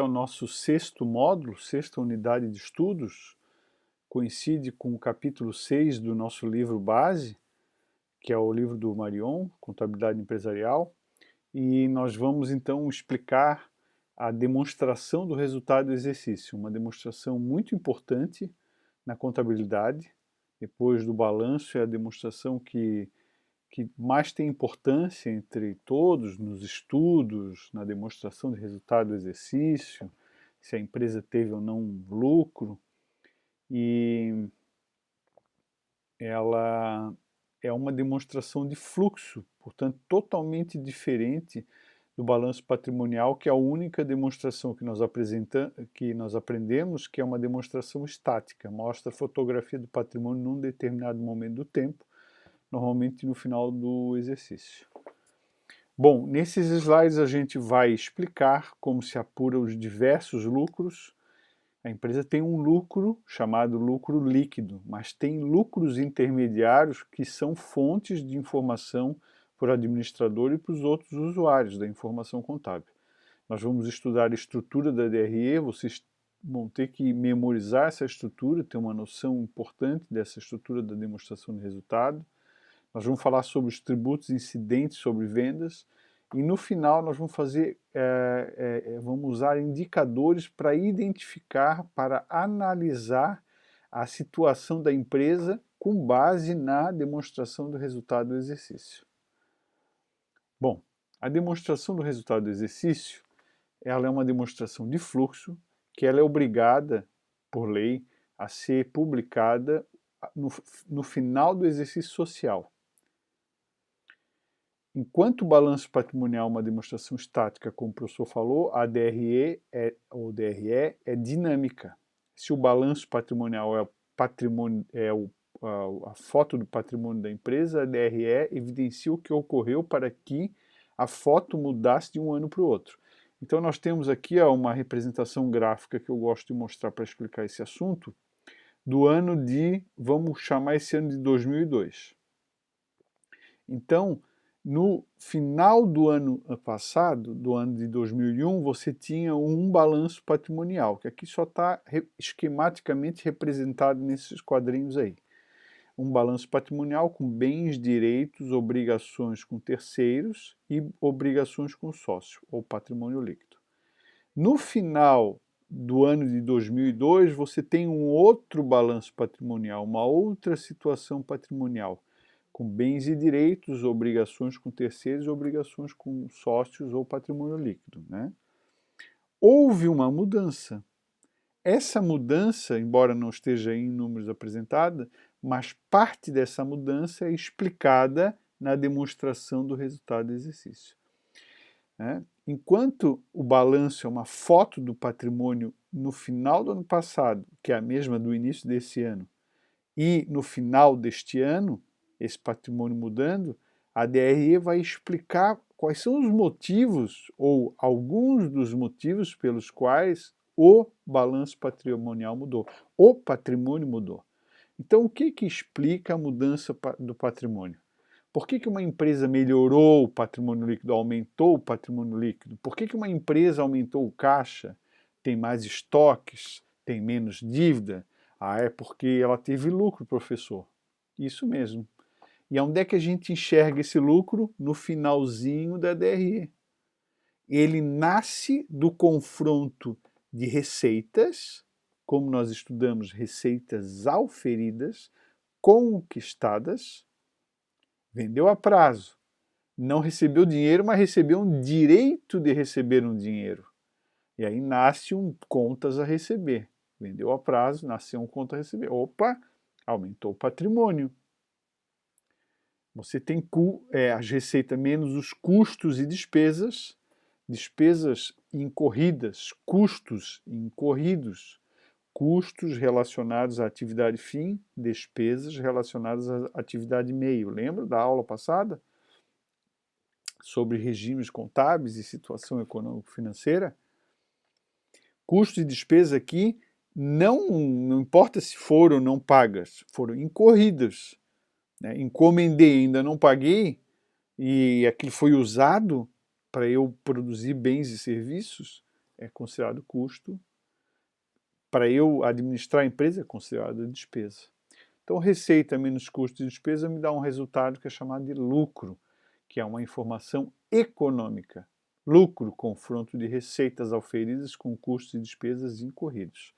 É o nosso sexto módulo, sexta unidade de estudos, coincide com o capítulo 6 do nosso livro base, que é o livro do Marion, Contabilidade Empresarial, e nós vamos então explicar a demonstração do resultado do exercício, uma demonstração muito importante na contabilidade. Depois do balanço, é a demonstração que mais tem importância entre todos nos estudos, na demonstração de resultado do exercício, se a empresa teve ou não um lucro, e ela é uma demonstração de fluxo, portanto totalmente diferente do balanço patrimonial, que é a única demonstração que nós aprendemos, que é uma demonstração estática, mostra a fotografia do patrimônio num determinado momento do tempo, normalmente no final do exercício. Bom, nesses slides a gente vai explicar como se apura os diversos lucros. A empresa tem um lucro chamado lucro líquido, mas tem lucros intermediários que são fontes de informação para o administrador e para os outros usuários da informação contábil. Nós vamos estudar a estrutura da DRE, vocês vão ter que memorizar essa estrutura, ter uma noção importante dessa estrutura da demonstração de resultado. Nós vamos falar sobre os tributos incidentes sobre vendas e no final nós vamos vamos usar indicadores para identificar, para analisar a situação da empresa com base na demonstração do resultado do exercício. Bom, a demonstração do resultado do exercício, ela é uma demonstração de fluxo que ela é obrigada, por lei, a ser publicada no final do exercício social. Enquanto o balanço patrimonial é uma demonstração estática, como o professor falou, a DRE é dinâmica. Se o balanço patrimonial a foto do patrimônio da empresa, a DRE evidencia o que ocorreu para que a foto mudasse de um ano para o outro. Então nós temos aqui uma representação gráfica que eu gosto de mostrar para explicar esse assunto, do ano de, vamos chamar esse ano de 2002. Então, no final do ano passado, do ano de 2001, você tinha um balanço patrimonial, que aqui só está esquematicamente representado nesses quadrinhos aí. Um balanço patrimonial com bens, direitos, obrigações com terceiros e obrigações com sócio, ou patrimônio líquido. No final do ano de 2002, você tem um outro balanço patrimonial, uma outra situação patrimonial, com bens e direitos, obrigações com terceiros, obrigações com sócios ou patrimônio líquido, né? Houve uma mudança. Essa mudança, embora não esteja em números apresentada, mas parte dessa mudança é explicada na demonstração do resultado do exercício. Enquanto o balanço é uma foto do patrimônio no final do ano passado, que é a mesma do início desse ano, e no final deste ano, esse patrimônio mudando, a DRE vai explicar quais são os motivos, ou alguns dos motivos pelos quais o balanço patrimonial mudou, o patrimônio mudou. Então, o que explica a mudança do patrimônio? Por que uma empresa melhorou o patrimônio líquido, aumentou o patrimônio líquido? Por que uma empresa aumentou o caixa, tem mais estoques, tem menos dívida? Ah, é porque ela teve lucro, professor. Isso mesmo. E onde é que a gente enxerga esse lucro? No finalzinho da DRE. Ele nasce do confronto de receitas, como nós estudamos receitas auferidas, conquistadas, vendeu a prazo, não recebeu dinheiro, mas recebeu um direito de receber um dinheiro. E aí nasce contas a receber. Vendeu a prazo, nasceu um conta a receber. Opa, aumentou o patrimônio. Você tem as receitas menos os custos e despesas, despesas incorridas, custos incorridos, custos relacionados à atividade fim, despesas relacionadas à atividade meio. Lembra da aula passada? Sobre regimes contábeis e situação econômico-financeira? Custos e despesas aqui não importa se foram ou não pagas, foram incorridas. Né? Encomendei, ainda não paguei, e aquilo foi usado para eu produzir bens e serviços, é considerado custo, para eu administrar a empresa é considerado despesa. Então, receita menos custo de despesa me dá um resultado que é chamado de lucro, que é uma informação econômica. Lucro, confronto de receitas auferidas com custos e despesas incorridos.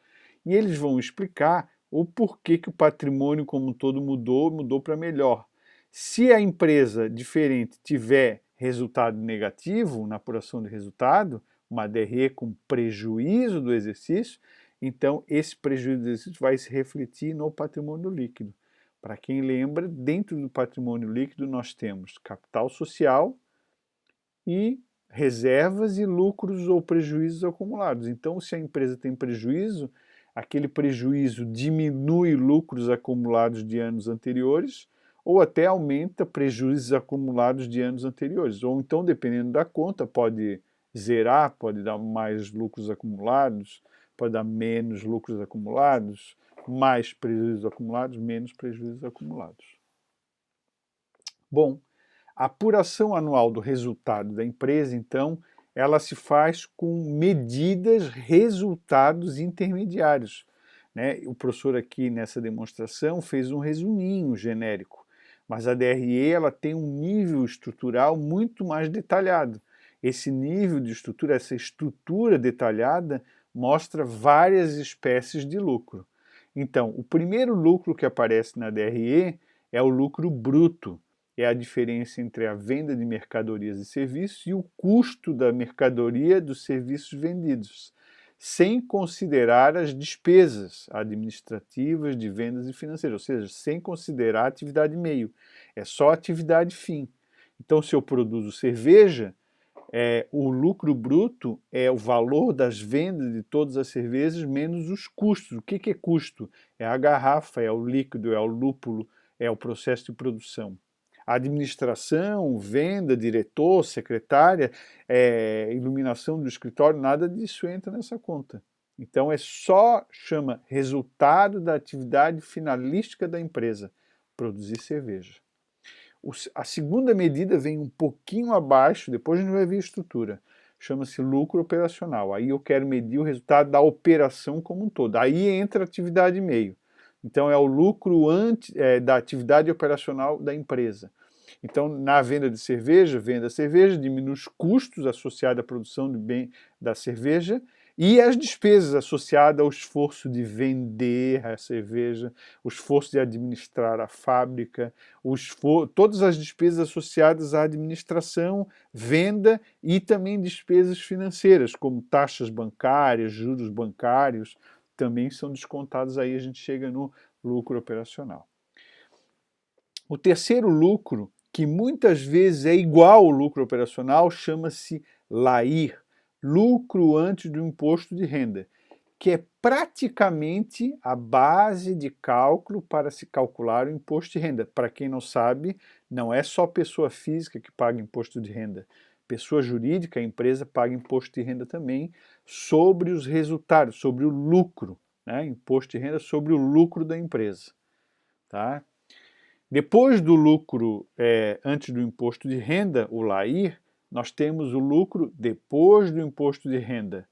E eles vão explicar o porquê que o patrimônio como um todo mudou para melhor. Se a empresa diferente tiver resultado negativo na apuração de resultado, uma DRE com prejuízo do exercício, então esse prejuízo do exercício vai se refletir no patrimônio líquido. Para quem lembra, dentro do patrimônio líquido nós temos capital social e reservas e lucros ou prejuízos acumulados. Então, se a empresa tem prejuízo, aquele prejuízo diminui lucros acumulados de anos anteriores ou até aumenta prejuízos acumulados de anos anteriores. Ou então, dependendo da conta, pode zerar, pode dar mais lucros acumulados, pode dar menos lucros acumulados, mais prejuízos acumulados, menos prejuízos acumulados. Bom, a apuração anual do resultado da empresa, então, ela se faz com medidas, resultados intermediários, né? O professor aqui nessa demonstração fez um resuminho genérico, mas a DRE ela tem um nível estrutural muito mais detalhado. Esse nível de estrutura, essa estrutura detalhada, mostra várias espécies de lucro. Então, o primeiro lucro que aparece na DRE é o lucro bruto, é a diferença entre a venda de mercadorias e serviços e o custo da mercadoria dos serviços vendidos, sem considerar as despesas administrativas de vendas e financeiras, ou seja, sem considerar a atividade meio, é só a atividade fim. Então, se eu produzo cerveja, o lucro bruto é o valor das vendas de todas as cervejas menos os custos. O que é custo? É a garrafa, é o líquido, é o lúpulo, é o processo de produção. A administração, venda, diretor, secretária, iluminação do escritório, nada disso entra nessa conta. Então chama resultado da atividade finalística da empresa, produzir cerveja. A segunda medida vem um pouquinho abaixo, depois a gente vai ver a estrutura. Chama-se lucro operacional. Aí eu quero medir o resultado da operação como um todo. Aí entra a atividade meio. Então é o lucro da atividade operacional da empresa. Então, na venda de cerveja, venda a cerveja, diminui os custos associados à produção da cerveja e as despesas associadas ao esforço de vender a cerveja, o esforço de administrar a fábrica, todas as despesas associadas à administração, venda e também despesas financeiras, como taxas bancárias, juros bancários, também são descontados aí, a gente chega no lucro operacional. O terceiro lucro, que muitas vezes é igual ao lucro operacional, chama-se LAIR, lucro antes do imposto de renda, que é praticamente a base de cálculo para se calcular o imposto de renda. Para quem não sabe, não é só pessoa física que paga imposto de renda. Pessoa jurídica, a empresa paga imposto de renda também sobre os resultados, sobre o lucro, né? Imposto de renda sobre o lucro da empresa. Tá? Depois do lucro antes do imposto de renda, o LAIR, nós temos o lucro depois do imposto de renda.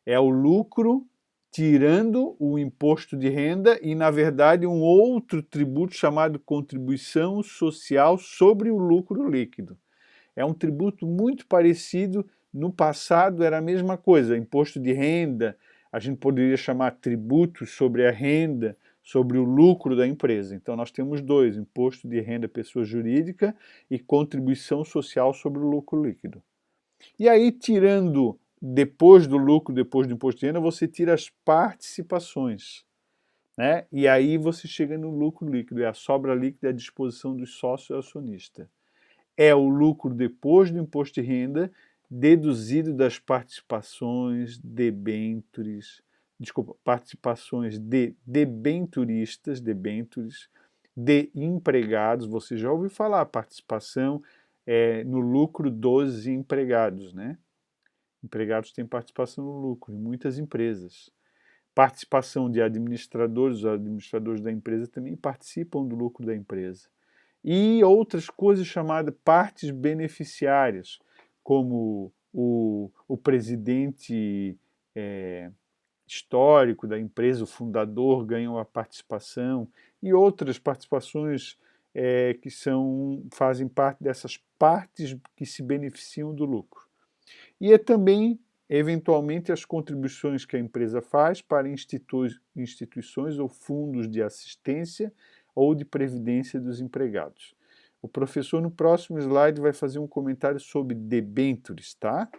É o lucro tirando o imposto de renda e, na verdade, um outro tributo chamado contribuição social sobre o lucro líquido. É um tributo muito parecido, no passado era a mesma coisa, imposto de renda, a gente poderia chamar tributo sobre a renda, sobre o lucro da empresa. Então nós temos dois, imposto de renda pessoa jurídica e contribuição social sobre o lucro líquido. E aí, tirando depois do lucro, depois do imposto de renda, você tira as participações, né? E aí você chega no lucro líquido, é a sobra líquida à disposição dos sócios acionistas. É o lucro depois do imposto de renda, deduzido das participações participações de debenturistas, debentures, de empregados. Você já ouviu falar participação no lucro dos empregados, né? Empregados têm participação no lucro em muitas empresas. Participação de administradores, os administradores da empresa também participam do lucro da empresa. E outras coisas chamadas partes beneficiárias, como o presidente histórico da empresa, o fundador ganha uma participação, e outras participações que fazem parte dessas partes que se beneficiam do lucro. E é também, eventualmente, as contribuições que a empresa faz para instituições ou fundos de assistência ou de previdência dos empregados. O professor, no próximo slide, vai fazer um comentário sobre debêntures, tá?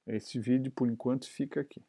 Esse vídeo, por enquanto, fica aqui.